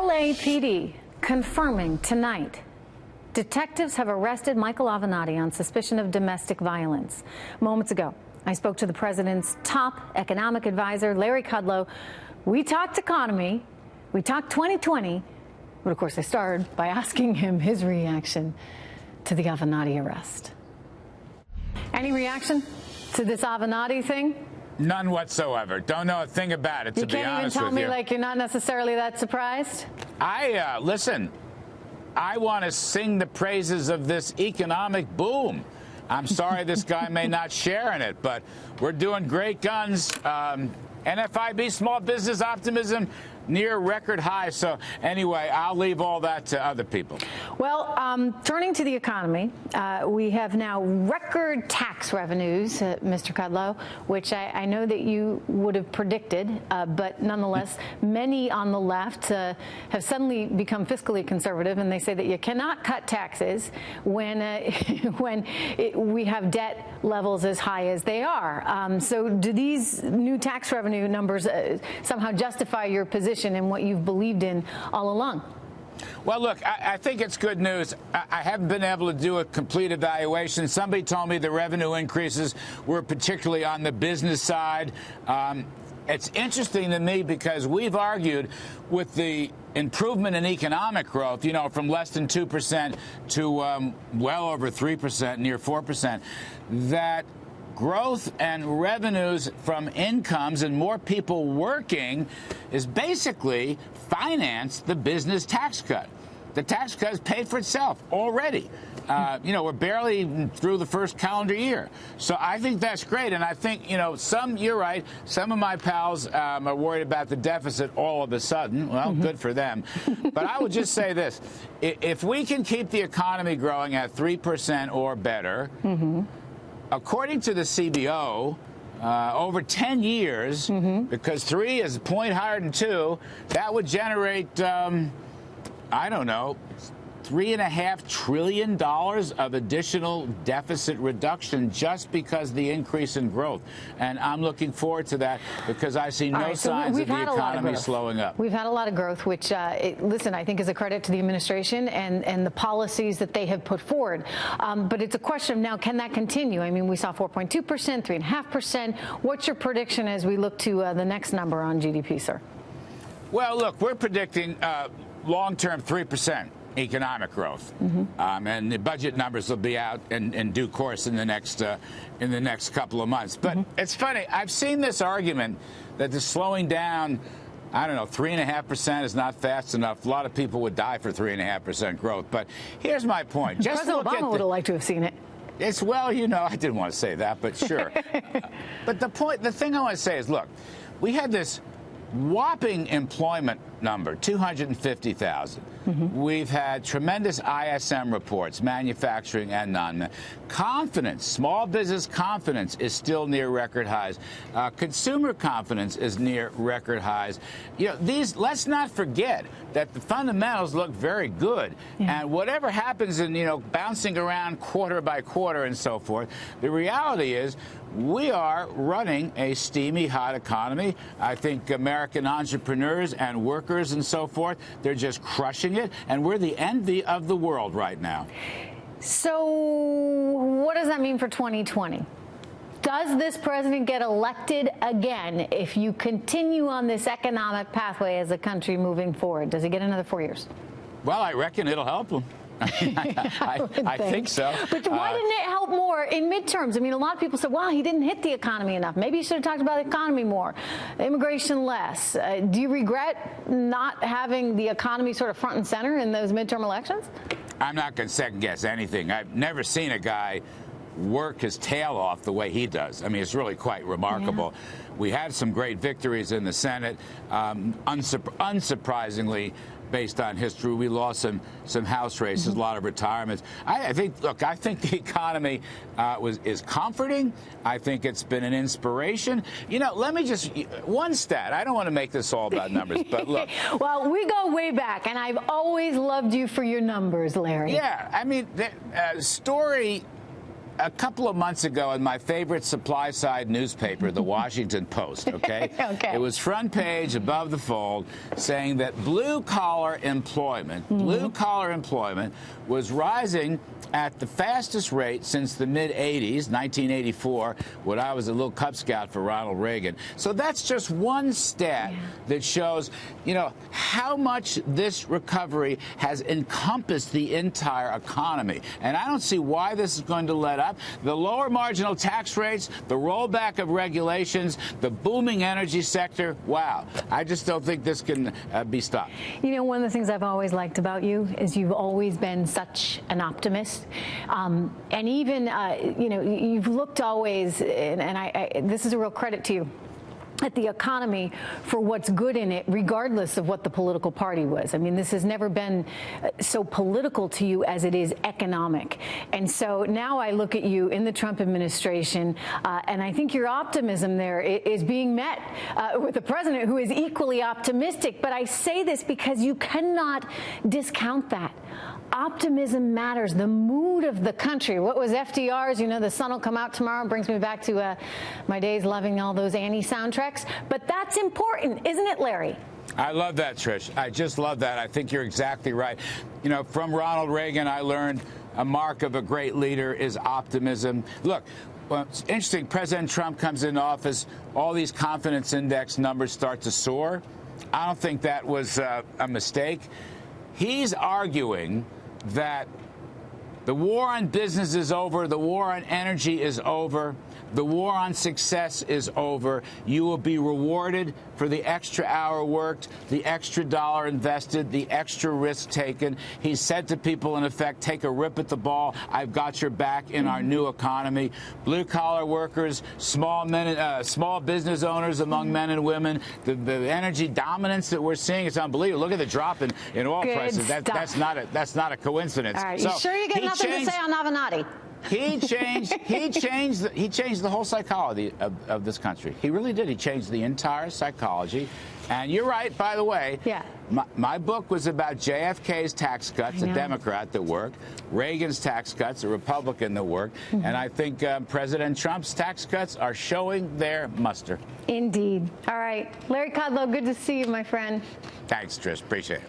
LAPD confirming tonight detectives have arrested Michael Avenatti on suspicion of domestic violence. Moments ago, I spoke to the president's top economic advisor, Larry Kudlow. We talked economy, we talked 2020, but of course I started by asking him his reaction to the Avenatti arrest. Any reaction to this Avenatti thing? None whatsoever. Don't know a thing about it, to be honest with you. You can't even tell me like you're not necessarily that surprised? Listen, I want to sing the praises of this economic boom. I'm sorry this guy may not share in it, but we're doing great guns. NFIB, small business optimism, near record high. So anyway, I'll leave all that to other people. Well, turning to the economy, we have now record tax revenues, Mr. Kudlow, which I know that you would have predicted, but nonetheless, many on the left have suddenly become fiscally conservative, and they say that you cannot cut taxes when we have debt levels as high as they are. So do these new tax revenue numbers somehow justify your position and what you've believed in all along? Well, look, I think it's good news. I haven't been able to do a complete evaluation. Somebody told me the revenue increases were particularly on the business side. It's interesting to me because we've argued with the improvement in economic growth, you know, from less than 2% to well over 3%, near 4%, that growth and revenues from incomes and more people working is basically financed the business tax cut. The tax cut has paid for itself already. You know, we're barely through the first calendar year. So I think that's great. And I think, you know, you're right, some of my pals are worried about the deficit all of a sudden. Well, good for them. But I would just say this. If we can keep the economy growing at 3% or better, according to the CBO, over 10 years, because 3 is a point higher than 2, that would generate, I don't know, $3.5 trillion of additional deficit reduction just because the increase in growth. And I'm looking forward to that because I see no signs of the economy slowing up. We've had a lot of growth, which, listen, I think is a credit to the administration and the policies that they have put forward. But it's a question of now, can that continue? I mean, we saw 4.2%, 3.5%. What's your prediction as we look to the next number on GDP, sir? Well, look, we're predicting long-term 3%. Economic growth, and the budget numbers will be out in due course in the next couple of months. But it's funny. I've seen this argument that the slowing down, I don't know, 3.5% is not fast enough. A lot of people would die for 3.5% growth. But here's my point. Just President Obama would have liked to have seen it. It's, well, you know, I didn't want to say that, but sure. But the thing I want to say is, look, we had this whopping employment number, 250,000. We've had tremendous ISM reports, manufacturing and non. Confidence, small business confidence is still near record highs. Consumer confidence is near record highs. You know, let's not forget that the fundamentals look very good. And whatever happens in, you know, bouncing around quarter by quarter and so forth, the reality is we are running a steamy, hot economy. I think American entrepreneurs and workers and so forth, they're just crushing it, and we're the envy of the world right now. So what does that mean for 2020? Does this president get elected again if you continue on this economic pathway as a country moving forward? Does he get another 4 years? Well, I reckon it'll help him. I think so. But why didn't it help more in midterms? I mean, a lot of people said, wow, he didn't hit the economy enough. Maybe he should have talked about the economy more, immigration less. Do you regret not having the economy sort of front and center in those midterm elections? I'm not going to second guess anything. I've never seen a guy work his tail off the way he does. I mean, it's really quite remarkable. We had some great victories in the Senate. Unsurprisingly, based on history, we lost some House races, a lot of retirements. I think the economy is comforting. I think it's been an inspiration. You know, let me just, one stat. I don't want to make this all about numbers, but look. Well, we go way back, and I've always loved you for your numbers, Larry. Yeah, I mean, the story a couple of months ago in my favorite supply-side newspaper, the Washington Post, okay? Okay. It was front page above the fold saying that blue-collar employment was rising at the fastest rate since the mid-'80s, 1984, when I was a little Cub Scout for Ronald Reagan. So that's just one stat that shows, you know, how much this recovery has encompassed the entire economy. And I don't see why this is going to let up. The lower marginal tax rates, the rollback of regulations, the booming energy sector, wow. I just don't think this can be stopped. You know, one of the things I've always liked about you is you've always been such an optimist. And even, you know, you've looked always, and this is a real credit to you, at the economy for what's good in it, regardless of what the political party was. I mean, this has never been so political to you as it is economic. And so now I look at you in the Trump administration, and I think your optimism there is being met with a president who is equally optimistic. But I say this because you cannot discount that. Optimism matters. The mood of the country. What was FDR's, you know, the sun will come out tomorrow, brings me back to my days loving all those Annie soundtracks. But that's important, isn't it, Larry? I love that, Trish. I just love that. I think you're exactly right. You know, from Ronald Reagan, I learned a mark of a great leader is optimism. Look, well, it's interesting. President Trump comes into office, all these confidence index numbers start to soar. I don't think that was a mistake. He's arguing that the war on business is over, the war on energy is over, the war on success is over. You will be rewarded for the extra hour worked, the extra dollar invested, the extra risk taken. He said to people, in effect, take a rip at the ball. I've got your back in our new economy. Blue-collar workers, small business owners among men and women, the energy dominance that we're seeing, it's unbelievable. Look at the drop in oil prices. That's not a coincidence. All right, you sure you got nothing to say on Avenatti? He changed the whole psychology of this country. He really did. He changed the entire psychology. And you're right, by the way. Yeah. My book was about JFK's tax cuts, a Democrat that worked, Reagan's tax cuts, a Republican that worked, and I think President Trump's tax cuts are showing their muster. Indeed. All right. Larry Kudlow, good to see you, my friend. Thanks, Trish. Appreciate it.